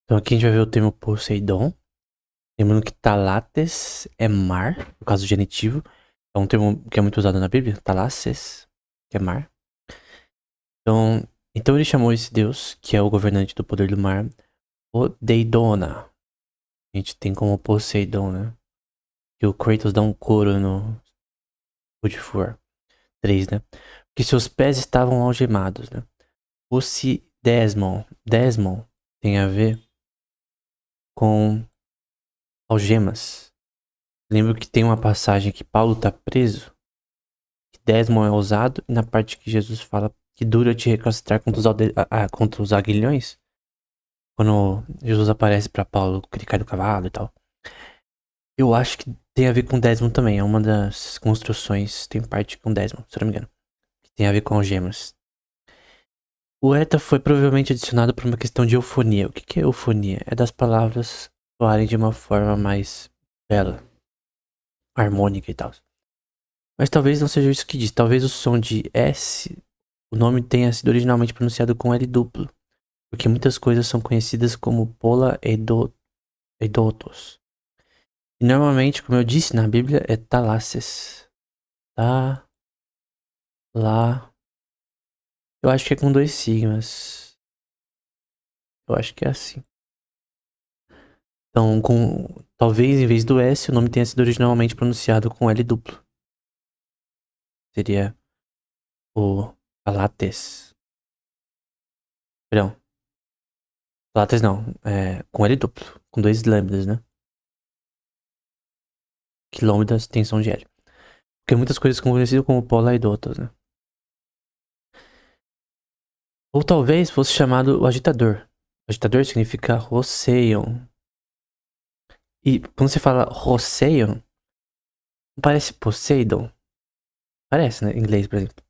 Então aqui a gente vai ver o termo Poseidon. Lembrando que Talates é mar, no caso genitivo. É um termo que é muito usado na Bíblia. Talaces, que é mar. Então ele chamou esse deus, que é o governante do poder do mar, Poseidona. A gente tem como Poseidon, né? Que o Kratos dá um coro no God of War 3, né? Que seus pés estavam algemados, né? Desmon tem a ver com algemas. Lembro que tem uma passagem que Paulo tá preso, que Desmond é usado, e na parte que Jesus fala que dura te recalcitrar contra os aguilhões, quando Jesus aparece pra Paulo, que ele cai do cavalo e tal. Eu acho que tem a ver com Desmond também, é uma das construções, tem parte com Desmond, se eu não me engano, que tem a ver com algemas. O eta foi provavelmente adicionado por uma questão de eufonia. O que é eufonia? É das palavras soarem de uma forma mais bela, harmônica e tal. Mas talvez não seja isso que diz. Talvez o som de S, o nome tenha sido originalmente pronunciado com L duplo, porque muitas coisas são conhecidas como Eidotos. E normalmente, como eu disse na Bíblia, é Talasses. Tá, lá. Eu acho que é com dois sigmas. Eu acho que é assim. Então, talvez em vez do S, o nome tenha sido originalmente pronunciado com L duplo. Seria o Talates. Perdão. Talates não. É com L duplo. Com dois lambdas, né? Quilômetros tem som de L. Porque muitas coisas são conhecidas como polaidotas, né? Ou talvez fosse chamado o agitador. O agitador significa Roseion. E quando você fala Roseion, não parece Poseidon? Parece, né? Em inglês, por exemplo.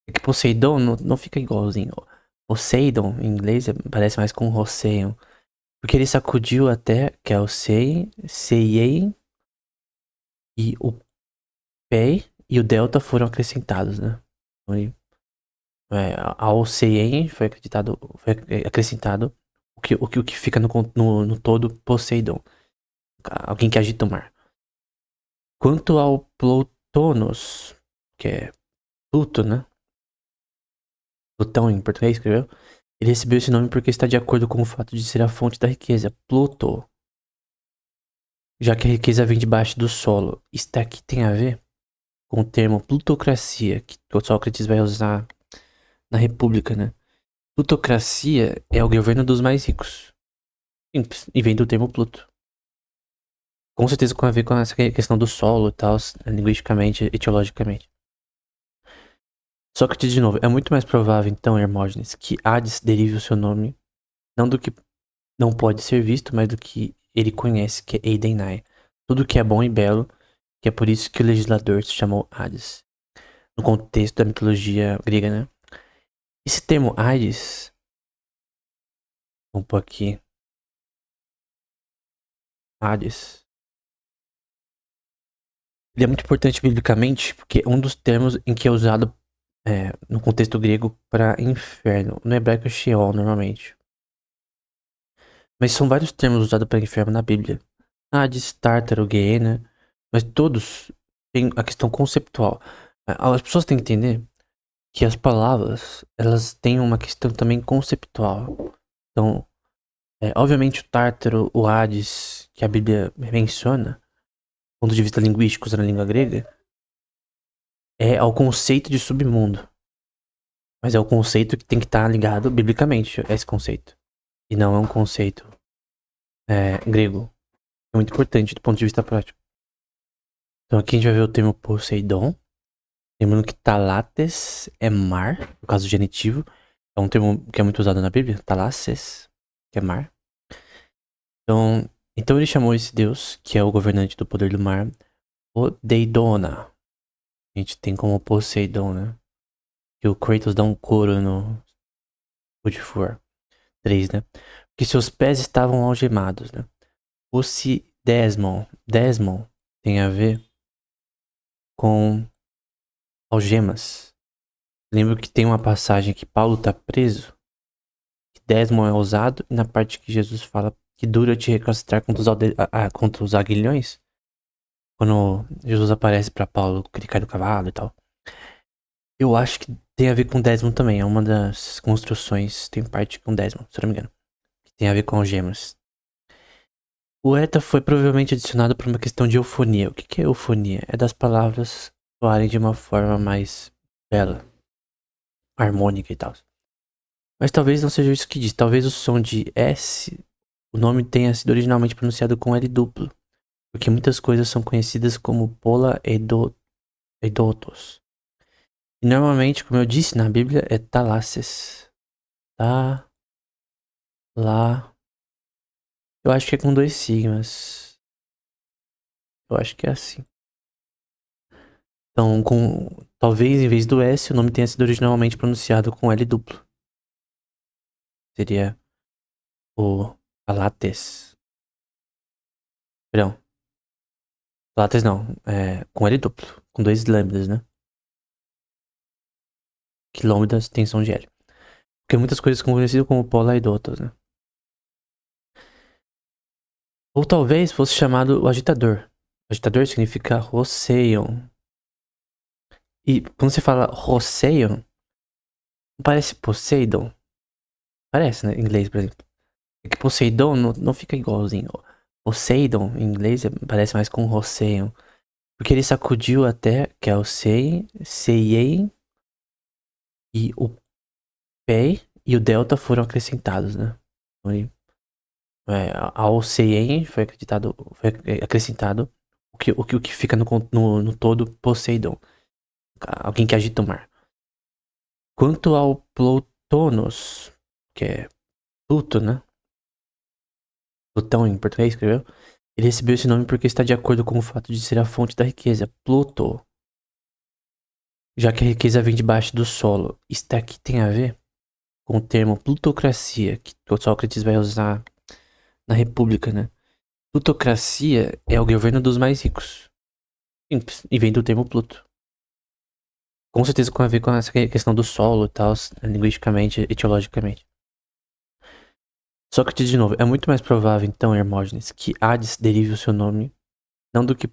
É que Poseidon não fica igualzinho. Poseidon, em inglês, parece mais com Roseion. Porque ele sacudiu até, que é o Seien, e o Pei e o Delta foram acrescentados, né? Então, ao Seien foi acrescentado o que fica no todo Poseidon. Alguém que agita o mar. Quanto ao Plotonos, que é Pluto, né? Plutão em português, escreveu. Ele recebeu esse nome porque está de acordo com o fato de ser a fonte da riqueza, Pluto. Já que a riqueza vem debaixo do solo. Isso daqui tem a ver com o termo plutocracia, que o Sócrates vai usar na República, né? Plutocracia é o governo dos mais ricos. Simples. E vem do termo Pluto. Com certeza com a ver com essa questão do solo e tal, linguisticamente, etiologicamente. Sócrates, de novo, é muito mais provável, então, Hermógenes, que Hades derive o seu nome, não do que não pode ser visto, mas do que ele conhece, que é Eidenai. Tudo que é bom e belo, que é por isso que o legislador se chamou Hades. No contexto da mitologia grega, né? Esse termo Hades, vamos pôr aqui, Hades, ele é muito importante biblicamente, porque é um dos termos em que é usado no contexto grego para inferno. No hebraico é Sheol, normalmente. Mas são vários termos usados para inferno na Bíblia. Hades, Tártaro, Gehenna, mas todos têm a questão conceptual. As pessoas têm que entender que as palavras, elas têm uma questão também conceptual. Então, obviamente o Tártaro, o Hades, que a Bíblia menciona, do ponto de vista linguístico, usando a língua grega, é ao conceito de submundo. Mas é o conceito que tem que estar ligado biblicamente a esse conceito. E não é um conceito grego. É muito importante do ponto de vista prático. Então aqui a gente vai ver o termo Poseidon. Lembrando que Talates é mar, no caso genitivo. É um termo que é muito usado na Bíblia. Talaces, que é mar. Então ele chamou esse deus, que é o governante do poder do mar, Poseidona. A gente tem como Poseidon, né? Que o Kratos dá um coro no God of War 3, né? Que seus pés estavam algemados, né? Desmon tem a ver com algemas. Lembro que tem uma passagem que Paulo tá preso, que Desmon é usado e na parte que Jesus fala que dura te recalcitrar contra os aguilhões. Quando Jesus aparece pra Paulo, que ele cai do cavalo e tal. Eu acho que tem a ver com Desmond também. É uma das construções. Tem parte com Desmond, se eu não me engano. Que tem a ver com gemas. O eta foi provavelmente adicionado por uma questão de eufonia. O que é eufonia? É das palavras soarem de uma forma mais bela, harmônica e tal. Mas talvez não seja isso que diz. Talvez o som de S, o nome tenha sido originalmente pronunciado com L duplo. Porque muitas coisas são conhecidas como Pola Eidotos. E normalmente, como eu disse na Bíblia, é Talasses. Tá lá. Eu acho que é com 2 sigmas. Eu acho que é assim. Então, talvez em vez do S, o nome tenha sido originalmente pronunciado com L duplo. Seria o Alates. Perdão. Alates não. É com L duplo. Com 2 lambdas, né? Que lambdas tem som de L. Porque muitas coisas são conhecidas como polaidotos, né? Ou talvez fosse chamado o agitador. Agitador significa Roseion. E quando você fala Roseion, parece Poseidon. Parece, né? Em inglês, por exemplo. É que Poseidon não fica igualzinho. Poseidon, em inglês, parece mais com Roseion. Porque ele sacudiu até, que é o Seien, e o Pei e o Delta foram acrescentados, né? Então, ao Seien foi acrescentado o que fica no todo Poseidon. Alguém que agita o mar. Quanto ao Plotonos, que é Pluto, né? Plutão em português, escreveu? Ele recebeu esse nome porque está de acordo com o fato de ser a fonte da riqueza, Pluto. Já que a riqueza vem debaixo do solo. Isso daqui tem a ver com o termo plutocracia, que o Sócrates vai usar na República, né? Plutocracia é o governo dos mais ricos. Simples. E vem do termo Pluto. Com certeza com a ver com essa questão do solo e tal, linguisticamente, etiologicamente. Sócrates, de novo, é muito mais provável, então, Hermógenes, que Hades derive o seu nome, não do que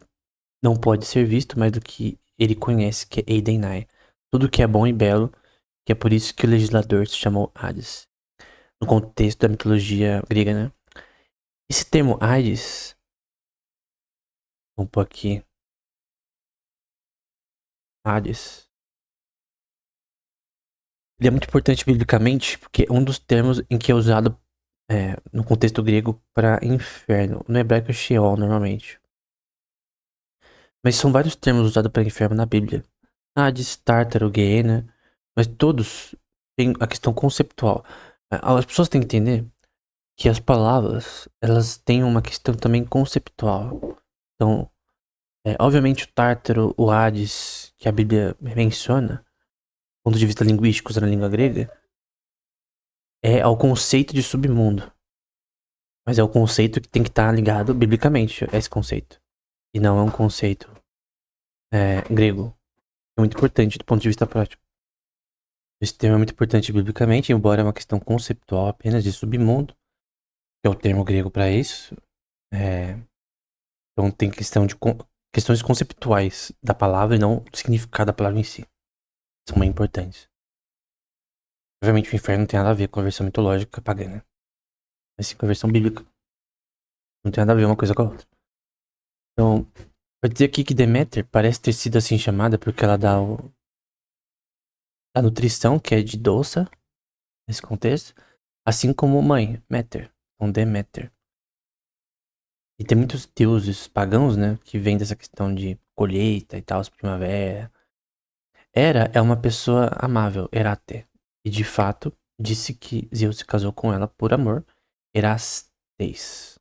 não pode ser visto, mas do que ele conhece, que é Eidenai. Tudo que é bom e belo, que é por isso que o legislador se chamou Hades. No contexto da mitologia grega, né? Esse termo Hades, vamos pôr aqui, Hades, ele é muito importante biblicamente, porque é um dos termos em que é usado no contexto grego para inferno. No hebraico é Sheol, normalmente. Mas são vários termos usados para inferno na Bíblia. Hades, Tártaro, Gehenna, mas todos têm a questão conceptual. As pessoas têm que entender que as palavras, elas têm uma questão também conceptual. Então, obviamente o Tártaro, o Hades, que a Bíblia menciona, do ponto de vista linguístico, usando a língua grega, é ao conceito de submundo. Mas é o conceito que tem que estar ligado biblicamente a esse conceito. E não é um conceito grego. É muito importante do ponto de vista prático. Esse termo é muito importante biblicamente, embora é uma questão conceptual apenas de submundo, que é o termo grego para isso. Então tem questões conceptuais da palavra e não do significado da palavra em si. São bem importantes. Obviamente o inferno não tem nada a ver com a versão mitológica pagana. Mas sim com a versão bíblica. Não tem nada a ver uma coisa com a outra. Então, vai dizer aqui que Deméter parece ter sido assim chamada porque ela dá a nutrição, que é de doça, nesse contexto, assim como mãe, Méter, então Deméter. E tem muitos deuses pagãos, né, que vêm dessa questão de colheita e tal, primavera. Hera é uma pessoa amável, Erate, e de fato disse que Zeus se casou com ela por amor, Erastes.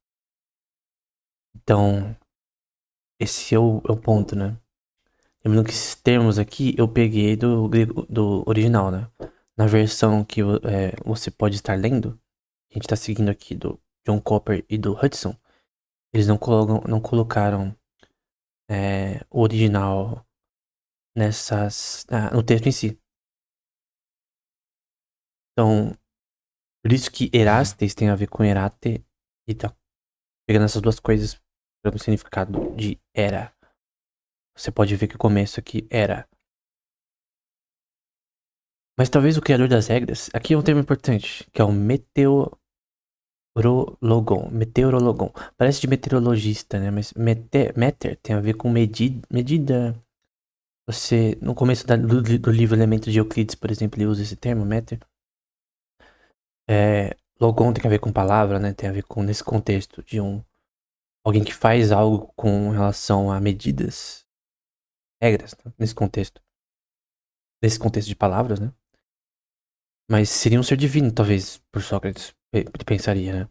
Então, esse é o ponto, né? Lembrando que esses termos aqui eu peguei do grego, do original, né? Na versão que você pode estar lendo, a gente tá seguindo aqui do John Cooper e do Hudson, eles não colocaram o original no texto em si. Então, Por isso que Erastes tem a ver com Erate e tá pegando essas duas coisas para o significado de era. Você pode ver que o começo aqui era. Mas talvez o criador das regras, aqui é um termo importante, que é o meteorologon. Parece de meteorologista, né? Mas meter tem a ver com medida. Você, no começo do livro Elementos de Euclides, por exemplo, ele usa esse termo, meter. Logon tem a ver com palavra, né? Tem a ver com, nesse contexto, de alguém que faz algo com relação a medidas, regras, né? Nesse contexto. Nesse contexto de palavras, né? Mas seria um ser divino, talvez, por Sócrates, ele pensaria, né?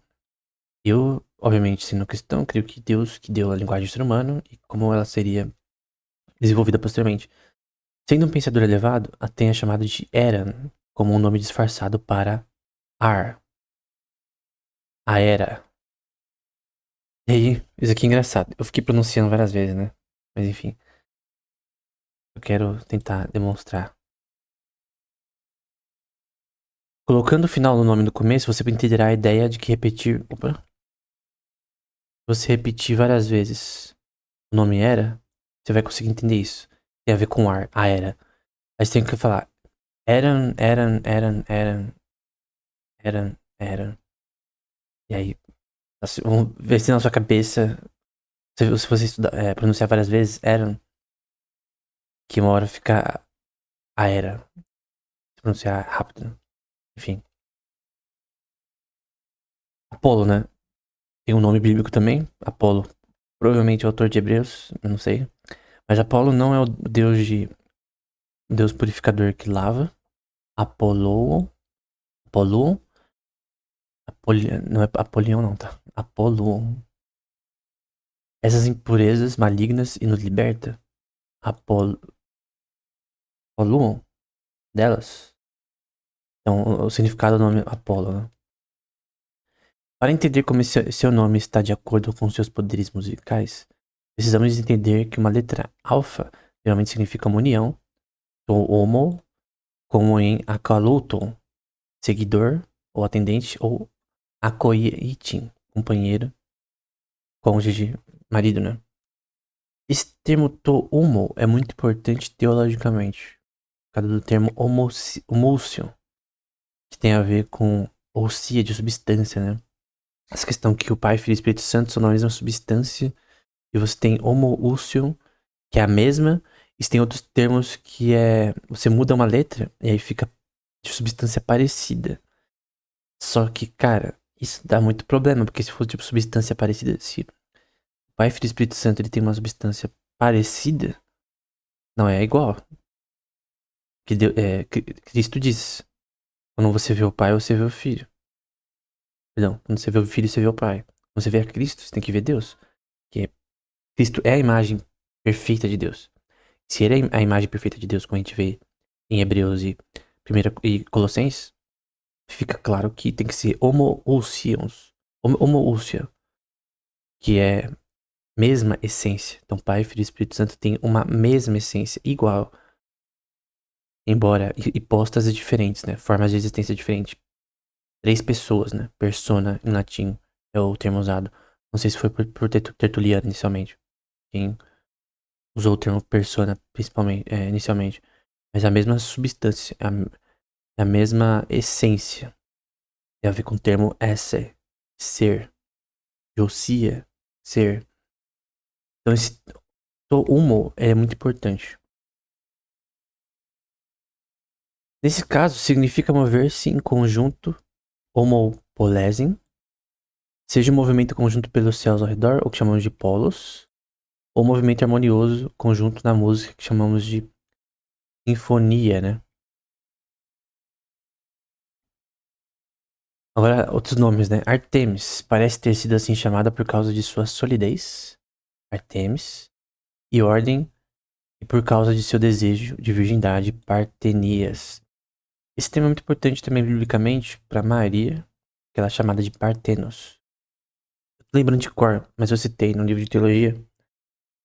Eu, obviamente, sendo cristão, creio que Deus que deu a linguagem do ser humano e como ela seria desenvolvida posteriormente. Sendo um pensador elevado, Aten é chamado de Eran, como um nome disfarçado para Ar, a era. E aí, isso aqui é engraçado. Eu fiquei pronunciando várias vezes, né? Mas enfim, eu quero tentar demonstrar. Colocando o final no nome no começo, você entenderá a ideia de que repetir. Opa! Você repetir várias vezes o nome era, você vai conseguir entender isso. Tem a ver com ar, a era. Aí você tem que falar eram. E aí, assim, vamos ver se na sua cabeça, se você pronunciar várias vezes, eram, que uma hora fica a era. Se pronunciar rápido. Enfim. Apolo, né? Tem um nome bíblico também, Apolo. Provavelmente é o autor de Hebreus, eu não sei. Mas Apolo não é o Deus purificador que lava. Apolo, Apolo, não é Apolion não, tá? Apolo. Essas impurezas malignas e nos liberta. Apolo, Apolo delas. Então, o significado do nome Apolo, né? Para entender como seu nome está de acordo com seus poderes musicais, precisamos entender que uma letra alfa geralmente significa uma união, ou homo, como em akalouton, seguidor ou atendente, ou akoiitin, companheiro, cônjuge, marido, né? Esse termo to homo é muito importante teologicamente, por causa do termo homousion, que tem a ver com ousia de substância, né? Essa questão que o Pai, Filho e Espírito Santo são a mesma substância, e você tem homoousion, que é a mesma, e você tem outros termos que você muda uma letra e aí fica de substância parecida. Só que, cara, isso dá muito problema, porque se for tipo substância parecida, se o Pai, Filho e Espírito Santo ele tem uma substância parecida, não é igual. Cristo diz: quando você vê o Pai, você vê o Filho. Perdão, quando você vê o Filho, você vê o Pai. Quando você vê a Cristo, você tem que ver Deus. Que Cristo é a imagem perfeita de Deus. Se ele é a imagem perfeita de Deus, como a gente vê em Hebreus e Colossenses, fica claro que tem que ser homoousios. Homoousia, que é mesma essência. Então, Pai, Filho e Espírito Santo têm uma mesma essência, igual, embora hipóstases diferentes, né? Formas de existência diferentes. Três pessoas, né? Persona, em latim, é o termo usado. Não sei se foi por Tertuliano inicialmente. Quem usou o termo persona, principalmente, inicialmente. Mas a mesma substância, a mesma essência. Tem a ver com o termo esse, ser. Jousia, ser. Então esse homo é muito importante. Nesse caso, significa mover-se em conjunto, homopolesen, seja um movimento conjunto pelos céus ao redor, ou que chamamos de polos, ou movimento harmonioso conjunto na música, que chamamos de sinfonia, né? Agora, outros nomes, né? Artemis parece ter sido assim chamada por causa de sua solidez, Artemis, e ordem, e por causa de seu desejo de virgindade, Partenias. Esse tema é muito importante também biblicamente para Maria, que ela é chamada de Partenos. Eu tô lembrando de cor, mas eu citei no livro de teologia.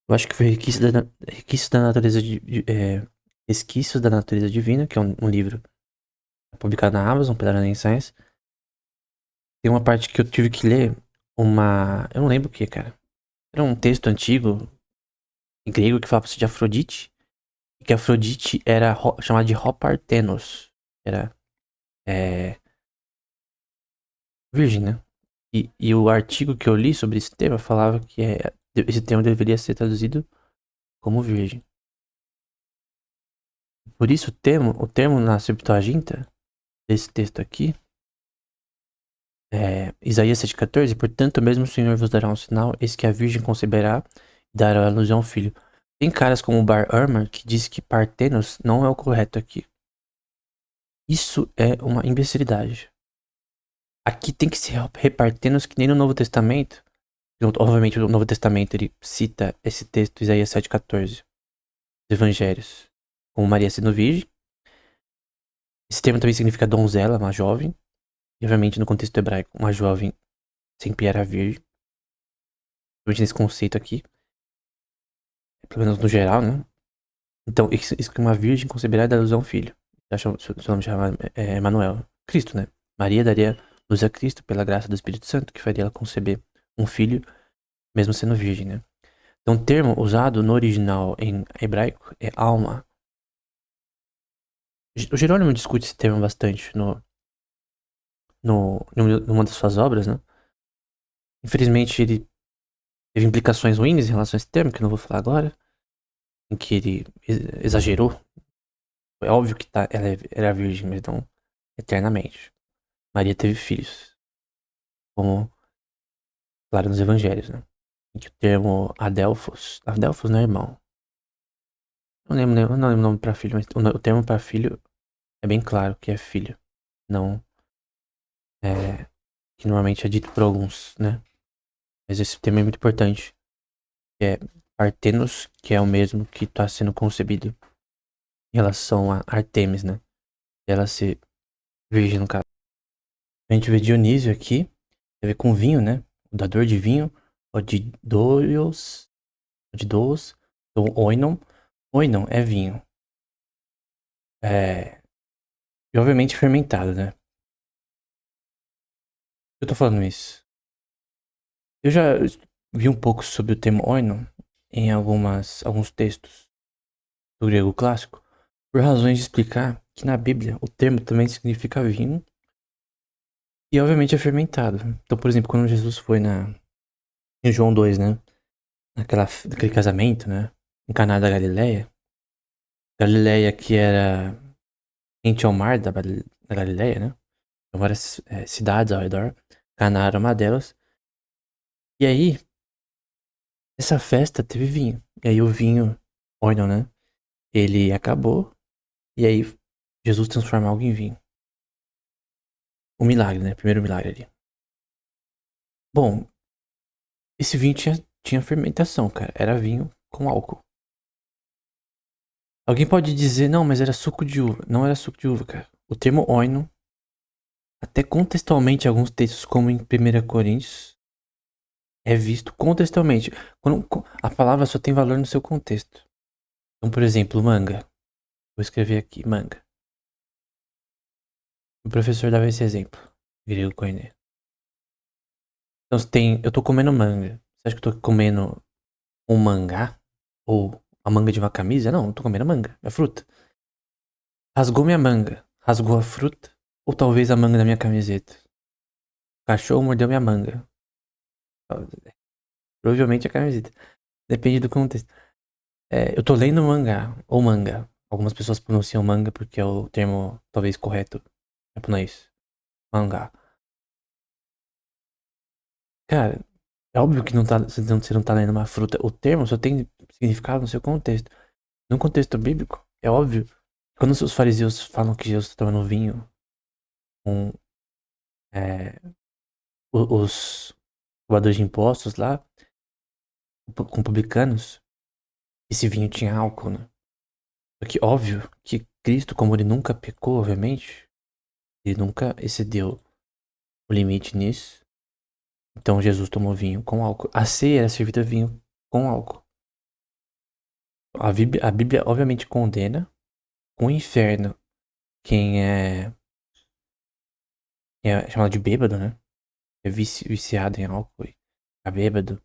Eu acho que foi Resquícios da Natureza Resquícios da Natureza Divina, que é um livro publicado na Amazon, pela Science. Tem uma parte que eu tive que ler uma. Eu não lembro o que, cara. Era um texto antigo, em grego, que falava de Afrodite. E que Afrodite era chamada de Hopartenos. Era. É, virgem, né? E o artigo que eu li sobre esse tema falava que esse tema deveria ser traduzido como virgem. Por isso o termo na Septuaginta, desse texto aqui, Isaías 7,14, portanto, mesmo o Senhor vos dará um sinal, eis que a virgem conceberá e dará à luz a um filho. Tem caras como o Bar Ehrman que diz que partenos não é o correto aqui. Isso é uma imbecilidade. Aqui tem que ser repartenos que nem no Novo Testamento. Obviamente o Novo Testamento ele cita esse texto, Isaías 7,14, dos Evangelhos, como Maria sendo virgem. Esse termo também significa donzela, uma jovem. E obviamente no contexto hebraico, uma jovem sempre era virgem. Principalmente nesse conceito aqui. Pelo menos no geral, né? Então, isso que uma virgem conceberá e dará luz a um filho. Seu nome chama Emanuel. Cristo, né? Maria daria luz a Cristo pela graça do Espírito Santo, que faria ela conceber um filho, mesmo sendo virgem, né? Então, o termo usado no original em hebraico é alma. O Jerônimo discute esse termo bastante numa das suas obras, né? Infelizmente, ele teve implicações ruins em relação a esse termo, que eu não vou falar agora, em que ele exagerou. É óbvio que ela era virgem, mas não eternamente. Maria teve filhos, como claro nos evangelhos, né? Em que o termo Adelphos não é irmão. Não lembro o nome pra filho, mas o termo pra filho é bem claro que é filho. Não que normalmente é dito por alguns, né? Mas esse termo é muito importante. Que é Partenos, que é o mesmo que está sendo concebido em relação a Artemis, né? Ela ser virgem no caso. A gente vê Dionísio aqui, tem a ver com vinho, né? O dador de vinho, Odidos, então Oinon. Oinon é vinho. E obviamente fermentado, né? Eu tô falando isso. Eu já vi um pouco sobre o termo Oinon em alguns textos do grego clássico, por razões de explicar que na Bíblia o termo também significa vinho e obviamente é fermentado. Então, por exemplo, quando Jesus foi em João 2, né? Naquele casamento, né? Em Caná da Galileia. Galileia que era rente ao mar da Galileia, né? Tem várias cidades ao redor. Caná era uma delas. E aí, essa festa teve vinho. E aí o vinho, olha, né? Ele acabou. E aí Jesus transforma algo em vinho. Um milagre, né? Primeiro milagre ali. Bom, esse vinho tinha fermentação, cara. Era vinho com álcool. Alguém pode dizer, não, mas era suco de uva. Não era suco de uva, cara. O termo oino, até contextualmente em alguns textos, como em 1 Coríntios, é visto contextualmente. A palavra só tem valor no seu contexto. Então, por exemplo, manga. Vou escrever aqui, manga. O professor dava esse exemplo. Grego koine. Então, eu tô comendo manga. Você acha que eu tô comendo um mangá? Ou a manga de uma camisa? Não, eu tô comendo manga. É fruta. Rasgou minha manga. Rasgou a fruta? Ou talvez a manga da minha camiseta? O cachorro mordeu minha manga. Provavelmente a camiseta. Depende do contexto. Eu tô lendo mangá. Ou manga. Algumas pessoas pronunciam manga porque é o termo talvez correto japonês. Mangá. Cara, é óbvio que você não tá lendo uma fruta. O termo só tem significado no seu contexto. No contexto bíblico, é óbvio. Quando os fariseus falam que Jesus estava no vinho com é, os cobradores de impostos lá, com publicanos, esse vinho tinha álcool, né? Só que óbvio que Cristo, como ele nunca pecou, obviamente, ele nunca excedeu o limite nisso. Então Jesus tomou vinho com álcool. A ceia era servida vinho com álcool. A Bíblia obviamente condena o inferno quem é chamado de bêbado, né? é viciado em álcool e ficar bêbado.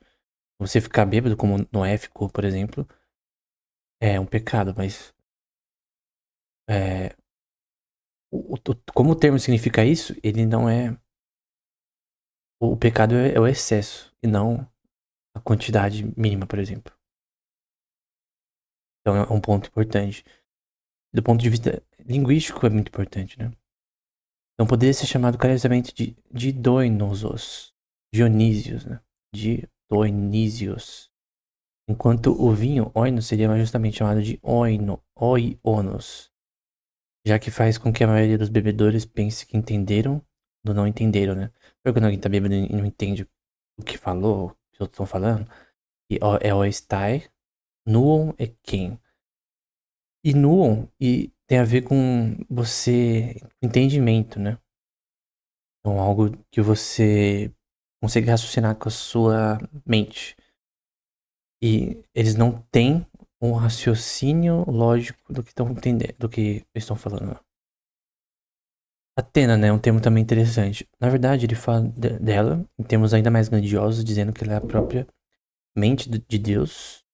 Você ficar bêbado, como Noé ficou, por exemplo, é um pecado, mas é, como o termo significa isso, ele não é. O pecado é o excesso e não a quantidade mínima, por exemplo. Então é um ponto importante. Do ponto de vista linguístico, é muito importante, né? Então poderia ser chamado carinhosamente de Dionysos, Dionísios, né? Dionysios. Enquanto o vinho, oinos, seria mais justamente chamado de oionos, já que faz com que a maioria dos bebedores pense que entenderam ou não entenderam, né? Porque quando alguém tá bêbado e não entende o que falou, o que outros estão falando, e é oestai, nuon e quem. E nuon e tem a ver com você, entendimento, né? Então algo que você consegue raciocinar com a sua mente. E eles não têm um raciocínio lógico do que estão entendendo, do que eles estão falando. Atena, né, é um termo também interessante. Na verdade, ele fala dela em termos ainda mais grandiosos, dizendo que ela é a própria mente de Deus,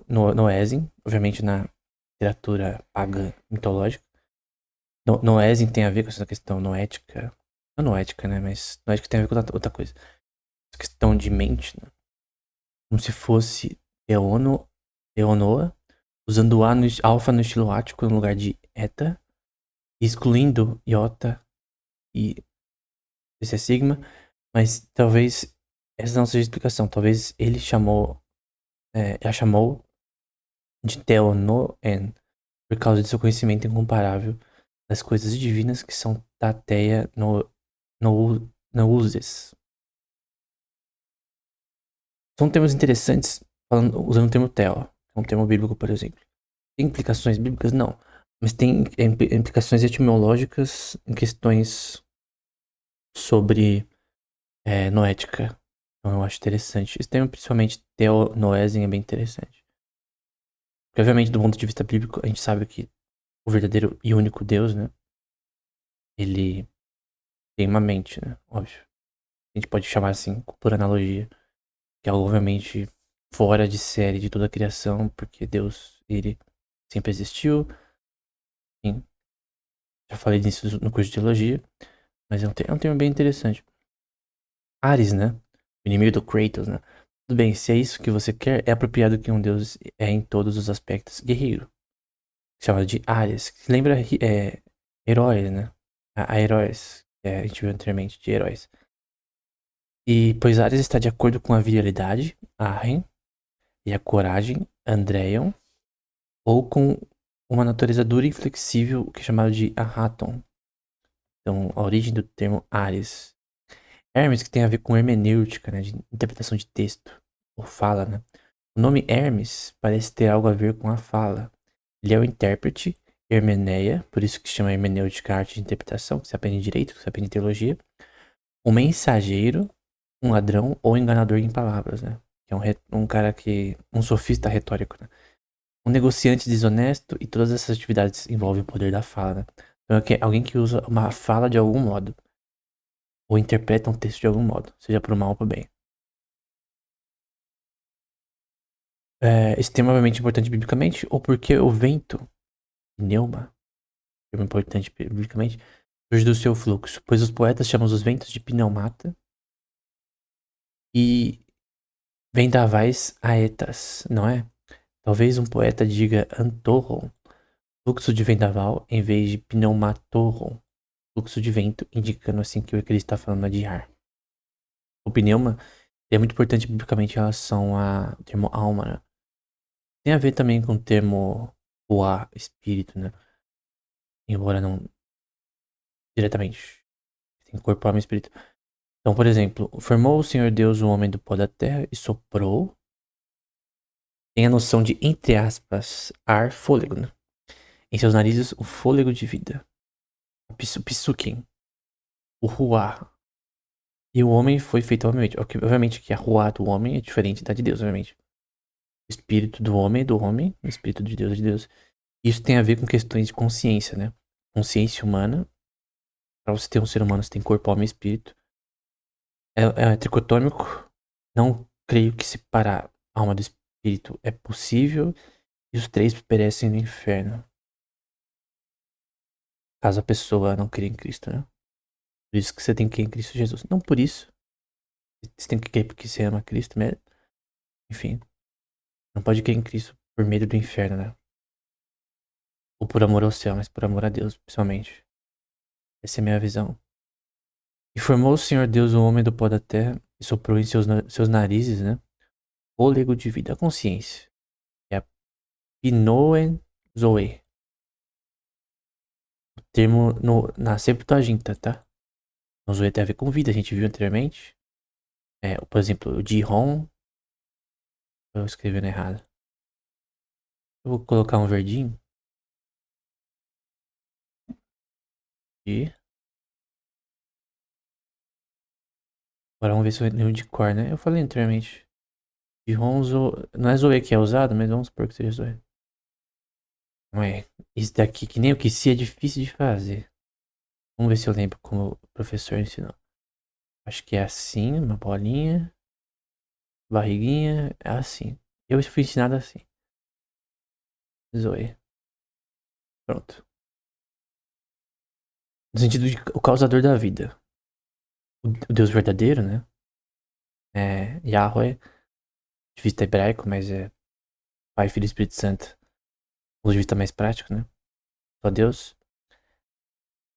Noesin, obviamente na literatura pagã mitológica. Noesin tem a ver com essa questão noética. Não noética, né, mas noética tem a ver com outra coisa. Essa questão de mente, né? Como se fosse Eonoa, usando o alfa no estilo ático no lugar de eta, excluindo iota e esse é sigma, mas talvez essa não seja a explicação. Talvez ele a chamou de Theonoen por causa de seu conhecimento incomparável das coisas divinas que são tateia no uses. São termos interessantes usando o termo Theo, que é um termo bíblico, por exemplo. Tem implicações bíblicas? Não. Mas tem implicações etimológicas em questões sobre noética. Então eu acho interessante. Esse termo, principalmente teonoesen, é bem interessante. Porque, obviamente, do ponto de vista bíblico, a gente sabe que o verdadeiro e único Deus, né? Ele tem uma mente, né? Óbvio. A gente pode chamar assim, por analogia, que é algo, obviamente, fora de série de toda a criação, porque Deus, ele sempre existiu. Enfim, já falei disso no curso de teologia, mas é um tema bem interessante. Ares, né? O inimigo do Kratos, né? Tudo bem, se é isso que você quer, é apropriado que um deus é em todos os aspectos guerreiro. Chamado de Ares. Que lembra heróis, né? A heróis. A gente viu anteriormente de heróis. E pois Ares está de acordo com a virilidade, Arren, e a coragem, Andreion, ou com uma natureza dura e inflexível, o que é chamado de Ahaton. Então, a origem do termo Ares. Hermes, que tem a ver com hermenêutica, né? De interpretação de texto, ou fala, né? O nome Hermes parece ter algo a ver com a fala. Ele é o intérprete, hermeneia, por isso que se chama hermenêutica arte de interpretação, que se aprende em direito, que se aprende em teologia. Um mensageiro, um ladrão ou enganador em palavras, né? Que é um cara que... um sofista retórico, né? Um negociante desonesto e todas essas atividades envolvem o poder da fala, né? Então é alguém que usa uma fala de algum modo. Ou interpreta um texto de algum modo, seja pro mal ou pro bem. É extremamente importante biblicamente, ou porque o vento, pneuma, termo importante biblicamente, surge do seu fluxo, pois os poetas chamam os ventos de pneumata e vendavais aetas, não é? Talvez um poeta diga antorron, fluxo de vendaval, em vez de pneumatorron, fluxo de vento, indicando assim que o que ele está falando é de ar. O pneuma é muito importante biblicamente em relação ao termo alma, né? Tem a ver também com o termo ruá, espírito, né? Embora não diretamente. Tem corpo, alma e espírito. Então, por exemplo, formou o Senhor Deus o homem do pó da terra e soprou. Tem a noção de, entre aspas, ar, fôlego, né? Em seus narizes, o fôlego de vida. O psukim, o ruá. E o homem foi feito, obviamente que a ruá do homem é diferente da de Deus, obviamente. O espírito do homem é do homem, o espírito de Deus é de Deus. Isso tem a ver com questões de consciência, né? Consciência humana. Para você ter um ser humano, você tem corpo, alma e espírito. É tricotômico. Não creio que separar a alma do espírito é possível. E os três perecem no inferno. Caso a pessoa não crê em Cristo, né? Por isso que você tem que crer em Cristo Jesus. Não por isso. Você tem que crer porque você ama Cristo mesmo. Enfim. Não pode crer em Cristo por medo do inferno, né? Ou por amor ao céu, mas por amor a Deus, principalmente. Essa é a minha visão. E formou o Senhor Deus o homem do pó da terra e soprou em seus narizes, né? Fôlego de vida, a consciência. É a Pinoen Zoe. O termo na Septuaginta, tá? O Zoe tem a ver com vida, a gente viu anteriormente. Por exemplo, o Jihon. Tô escrevendo errado. Eu vou colocar um verdinho. E agora vamos ver se eu lembro de cor, né? Eu falei anteriormente. Jihon Zoe. Não é Zoe que é usado, mas vamos supor que seja Zoe. Não é. Isso daqui, que nem o que se é difícil de fazer. Vamos ver se eu lembro como o professor ensinou. Acho que é assim, uma bolinha, barriguinha, é assim. Eu fui ensinado assim. Zoe. Pronto. No sentido de o causador da vida. O Deus verdadeiro, né? É Yahweh, de vista hebraico, mas é Pai, Filho e Espírito Santo. De vista mais prático, né? Só Deus.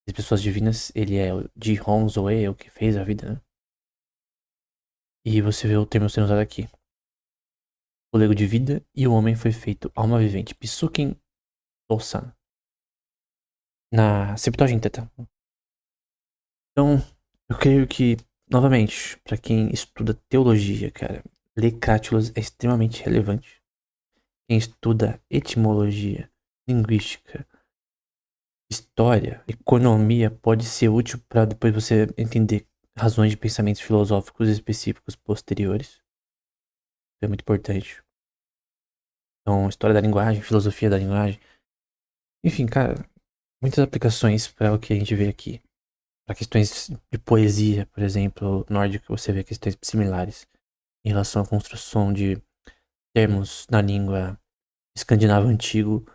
As pessoas divinas, ele é o Jihon Zoe, é o que fez a vida, né? E você vê o termo sendo usado aqui. O lego de vida e o homem foi feito alma vivente. Psukim Osan. Na Septuaginta, tá? Então, eu creio que, novamente, pra quem estuda teologia, cara, ler Cátulas é extremamente relevante. Quem estuda etimologia, linguística, história, economia, pode ser útil para depois você entender razões de pensamentos filosóficos específicos posteriores. Isso é muito importante. Então, história da linguagem, filosofia da linguagem. Enfim, cara, muitas aplicações para o que a gente vê aqui. Para questões de poesia, por exemplo, nórdica, você vê questões similares em relação à construção de termos na língua escandinavo antigo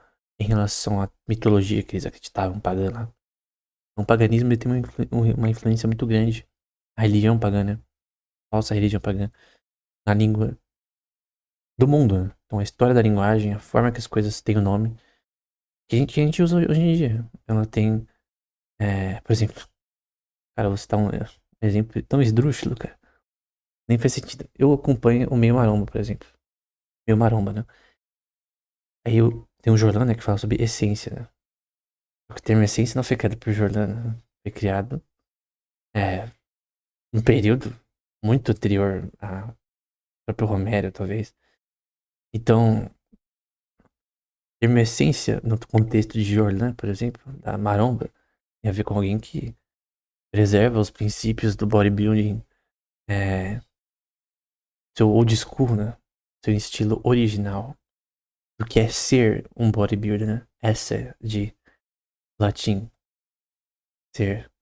em relação à mitologia que eles acreditavam pagã. O paganismo ele tem uma influência muito grande. A religião pagã, né? Falsa religião pagã na língua do mundo, né? Então a história da linguagem, a forma que as coisas têm o nome, que a gente usa hoje em dia. Ela tem, por exemplo, cara, você tá um exemplo tão esdrúxulo, cara. Nem faz sentido. Eu acompanho o Meio Maromba, por exemplo. Meio Maromba, né? Aí tem um Jordan, né, que fala sobre essência, né? O termo essência não foi criado por Jordan, né? Foi criado é, um período muito anterior a próprio Romero, talvez. Então, o termo essência, no contexto de Jordan, por exemplo, da Maromba, tem a ver com alguém que preserva os princípios do bodybuilding, seu old school, né? Seu estilo original, do que é ser um bodybuilder, né? Essa de latim, ser.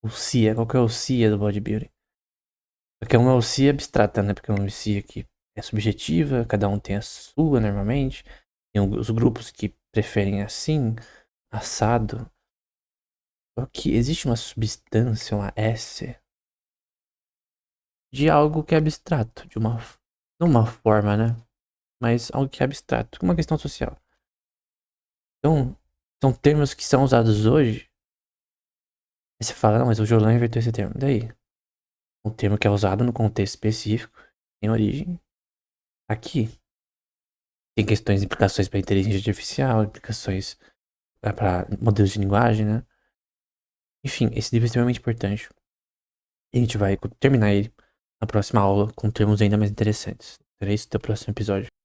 O CIA, qual que é o CIA do bodybuilding? Porque uma é o CIA abstrata, né? Porque é uma CIA que é subjetiva, cada um tem a sua normalmente. Tem os grupos que preferem assim, assado. Só que existe uma substância, uma esse, de algo que é abstrato, não uma forma, né? Mas algo que é abstrato, uma questão social. Então, são termos que são usados hoje. Aí você fala, não, mas o Jolan inverteu esse termo. Daí, um termo que é usado no contexto específico, tem origem aqui. Tem questões, implicações para inteligência artificial, implicações para modelos de linguagem, né? Enfim, esse livro é extremamente importante. E a gente vai terminar ele na próxima aula com termos ainda mais interessantes. Será isso até o próximo episódio.